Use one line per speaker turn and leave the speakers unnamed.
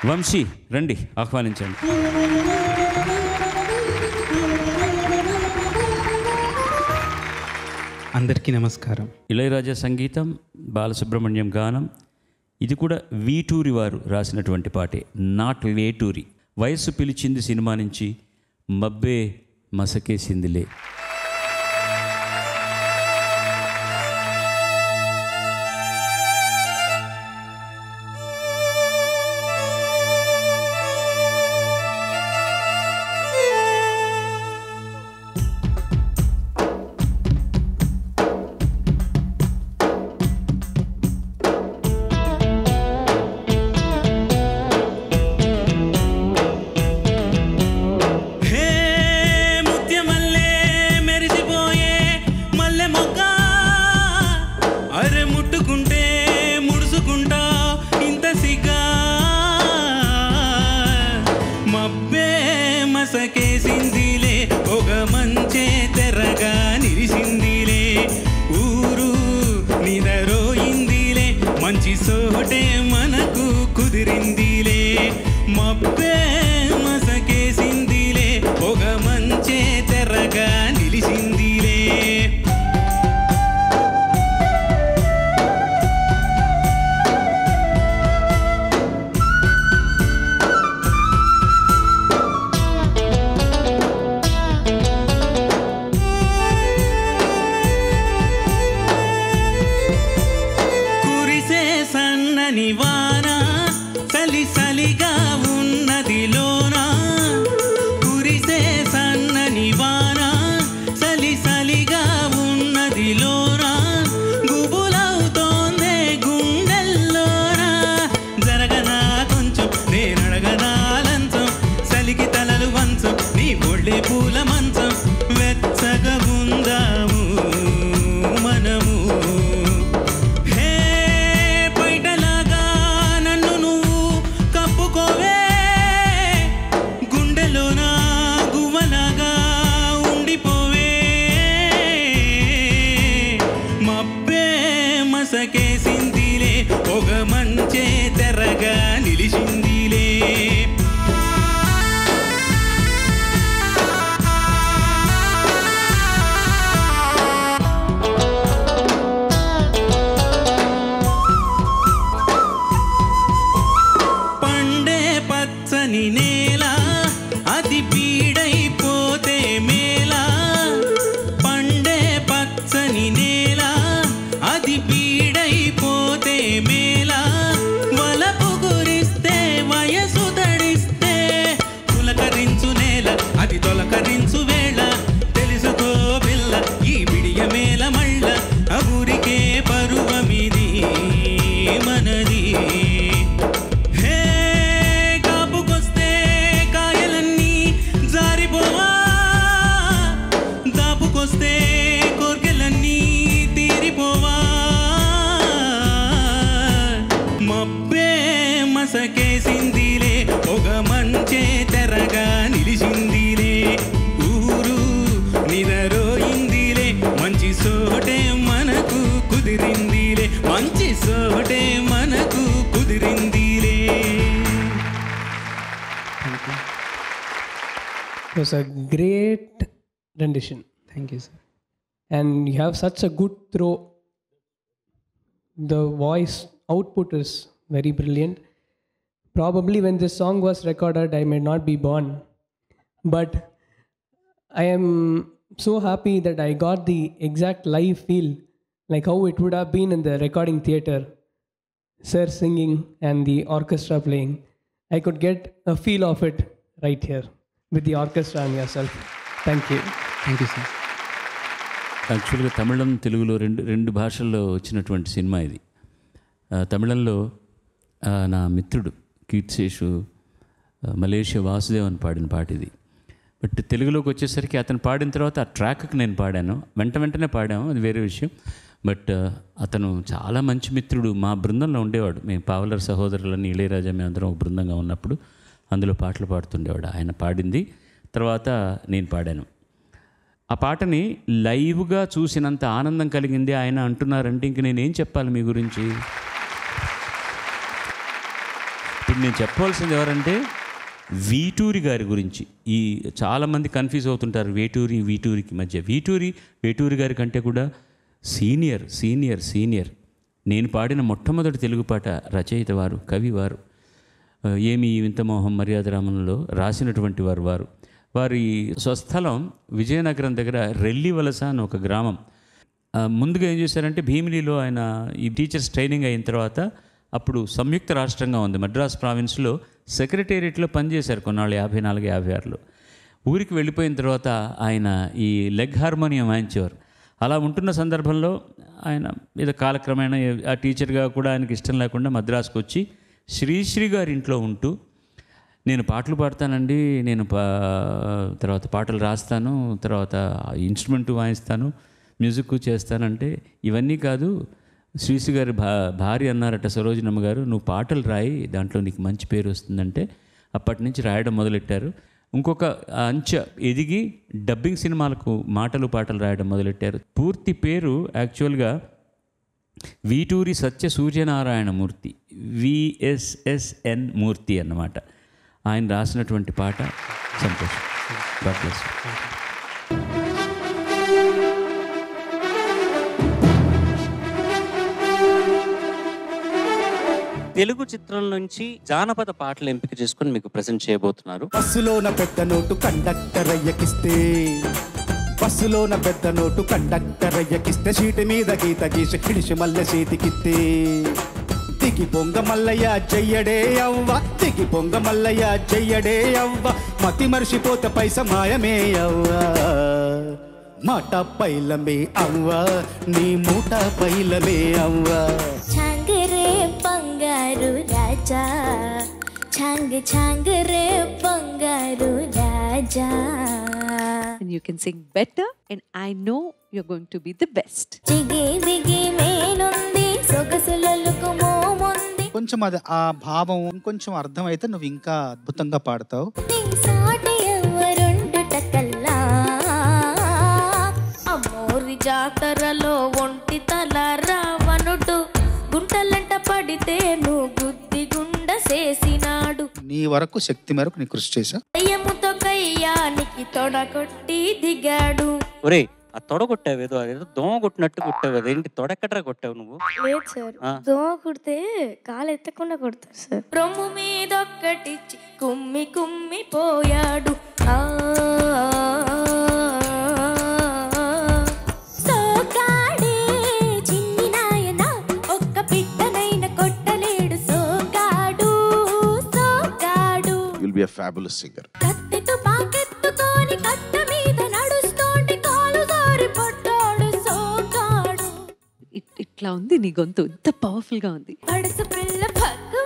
వంశీ రండి, ఆహ్వానించండి.
అందరికీ నమస్కారం.
ఇళయరాజా సంగీతం, బాలసుబ్రహ్మణ్యం గానం. ఇది కూడా వీటూరి వారు రాసినటువంటి పాటే, నాట్ వేటూరి. వయస్సు పిలిచింది సినిమా నుంచి మబ్బే మసకేసిందిలే.
మసకేసిందిలే ఒక మంచే తెరగా నిలిసిందిలే, ఊరు నిదరోయిందిలే, మంచి సోటే మనకు కుదిరిందిలే. మబ్బే మసకేసిందిలే ఒక మంచే తెరగా నిలిసిందిలే. వాన చలి చలిగా ఉన్నది లోన, కురిసే సన్నని వాన చలి చలిగా ఉన్నది లోన, గుబులవుతోందే గుండెల్లోన. జరగనా కొంచెం నేనడగనా లంచం, చలికి తలలు వంచం నీ ఒళ్ళే పూల మంచం, వెచ్చగా ఉందాము మనము. మసకేసిందిలే ఒక మంచే తెరగా నిలిచిందిలే. పండే పచ్చని నేల అది పీడైపోతే మేలా, పండే పచ్చని నేల అది పీడైపోతే మేలా, వలపు గురిస్తే వయసు తడిస్తే, పులకరించు నేల అది తొలకరించు వేళ, తెలుసుకో పిల్ల ఈ బిడియ మేల మళ్ళ, ఊరికే పరువమిది మనది. హే కాపుకొస్తే కాయలన్నీ జారిపోవా, దాపుకొస్తే కోర్కెలన్నీ తీరిపోవా. మబ్బే మసకేసిందిలే ఒక మంచే తెరగా నిలిచిందిలే, ఊరు నిదరోయిందిలే, మంచి సోటే మనకు కుదిరిందిలే, మంచి సోటే మనకు కుదిరిందిలే.
It was a great rendition.
Thank you, sir.
And you have such a good throw. The voice output is very brilliant. Probably when this song was recorded, I may not be born. But I am so happy that I got the exact live feel, like how it would have been in the recording theater. Sir singing and the orchestra playing. I could get a feel of it right here with the orchestra and yourself. Thank you.
Thank you, sir.
యాక్చువల్గా తమిళం తెలుగులో రెండు భాషల్లో వచ్చినటువంటి cinema ఇది. తమిళంలో నా మిత్రుడు కీర్తిశేషు Malaysia Vasudev అని పాడిన పాట ఇది. బట్ తెలుగులోకి వచ్చేసరికి అతను పాడిన తర్వాత ఆ ట్రాక్కి నేను పాడాను, వెంటనే పాడాము, అది వేరే విషయం. బట్ అతను చాలా మంచి మిత్రుడు, మా బృందంలో ఉండేవాడు. మేము పావలర్ సహోదరులని ఇళయరాజా మేమందరం ఒక బృందంగా ఉన్నప్పుడు అందులో పాటలు పాడుతుండేవాడు. ఆయన పాడింది తర్వాత నేను పాడాను. ఆ పాటని లైవ్గా చూసినంత ఆనందం కలిగింది ఆయన అంటున్నారంటే ఇంక నేనేం చెప్పాలి మీ గురించి. ఇప్పుడు ఇప్పుడు నేను చెప్పవలసింది ఎవరంటే వీటూరి గారి గురించి. ఈ చాలామంది కన్ఫ్యూజ్ అవుతుంటారు వీటూరికి మధ్య. వేటూరి గారి కంటే కూడా సీనియర్. నేను పాడిన మొట్టమొదటి తెలుగు పాట రచయిత వారు, కవి వారు. ఏమి వింత మోహం మర్యాద రామన్లో రాసినటువంటి వారు. వారి స్వస్థలం విజయనగరం దగ్గర రెల్లివలస అని ఒక గ్రామం. ముందుగా ఏం చేశారంటే భీమిలిలో ఆయన ఈ టీచర్స్ ట్రైనింగ్ అయిన తర్వాత అప్పుడు సంయుక్త రాష్ట్రంగా ఉంది మద్రాస్ ప్రావిన్స్లో సెక్రటేరియట్లో పనిచేశారు కొన్నాళ్ళు 54-56లో. ఊరికి వెళ్ళిపోయిన తర్వాత ఆయన ఈ లెగ్ హార్మోనియం వాయించేవారు. అలా ఉంటున్న సందర్భంలో ఆయన మీద కాలక్రమేణా ఆ టీచర్గా కూడా ఆయనకి ఇష్టం లేకుండా మద్రాసుకు వచ్చి శ్రీశ్రీ గారి ఇంట్లో ఉంటూ నేను పాటలు పాడతానండి, నేను తర్వాత పాటలు రాస్తాను, తర్వాత ఇన్స్ట్రుమెంట్ వాయిస్తాను, మ్యూజిక్ చేస్తానంటే ఇవన్నీ కాదు, శ్రీశ్రీ గారి భార్య అన్నారట సరోజినమ్మ గారు, నువ్వు పాటలు రాయి, దాంట్లో నీకు మంచి పేరు వస్తుందంటే అప్పటి నుంచి రాయడం మొదలెట్టారు. ఇంకొక అంచె ఎదిగి డబ్బింగ్ సినిమాలకు పాటలు రాయడం మొదలెట్టారు. పూర్తి పేరు యాక్చువల్గా వీటూరి సత్య సూర్యనారాయణ మూర్తి, VSSN మూర్తి అన్నమాట. ఆయన రాసినటువంటి పాట సంతోషం. God bless you.
తెలుగు చిత్రం నుంచి జానపద పాటలు ఎంపిక చేసుకుని మీకు ప్రెజెంట్ చేయబోతున్నారు.
బస్సులోన పెద్ద నోటు కండక్టర్ అయ్యకిస్తే, బస్సులోన పెద్ద నోటు కండక్టర్ అయ్యకిస్తే, సీటు మీద గీత గీసి కిడిసి మల్లె చేతికిస్తే, దిగి పొంగ మల్లయ్య చెయ్యడే అవ్వ, దిగి పొంగ మల్లయ్య చెయ్యడే అవ్వ, మతి మర్చిపోతే పైస మాయమే అవ్వ, మాట పైలమే అవ్వ, నీ మూట పైలమే అవ్వ.
ఛాంగరే బంగారు రాజా, ఛాంగ రే బంగారు రాజా.
And you can sing better and I know you're going to be the best.
దిగి దిగి మేనుంది సొగసులకు మోముంది.
కొంచెం అది ఆ భావం ఇంకొంచెం అర్థమైతే నువ్వు ఇంకా అద్భుతంగా పాడతావు.
సాటి ఎవరుండు టకల్లా, అమ్మోరి జాతరలో ఒంటి తల రావణుడు, గుంటలంట పడితే నువ్వు గుద్ది గుండ చేసినాడు.
నీ వరకు శక్తి మేరకు నీ కృషి చేశా.
దయ్యముతో కయ్యానికి తొడగొట్టి దిగాడు.
ఒరే ఆ తొడగొట్టావేదో, అదేదో దోమ కొట్టినట్టు కొట్టావు, అదేంటి తొడెక్కడ్రా కొట్టావు నువ్వు?
లేదు సార్, దోమ కుడితే కాలు ఎత్తకుండా కొడతారు సార్. రొమ్ము మీద ఒక్కటిచ్చి కుమ్మి కుమ్మి పోయాడు. సోకాడే చిన్ని నాయన, ఒక్క పిట్టనైన కొట్టలేడు సోకాడు.
You'll be a fabulous singer.
కత్తెతో పాకెత్తుకొని కట్ట మీద నడుస్తోండి, కాలు జారి పడ్డాడు సోకాడు.
ఇట్లా ఉంది నీ గొంతు, ఇంత పవర్ఫుల్ గా ఉంది.
పడుసు పిల్ల పగ్గు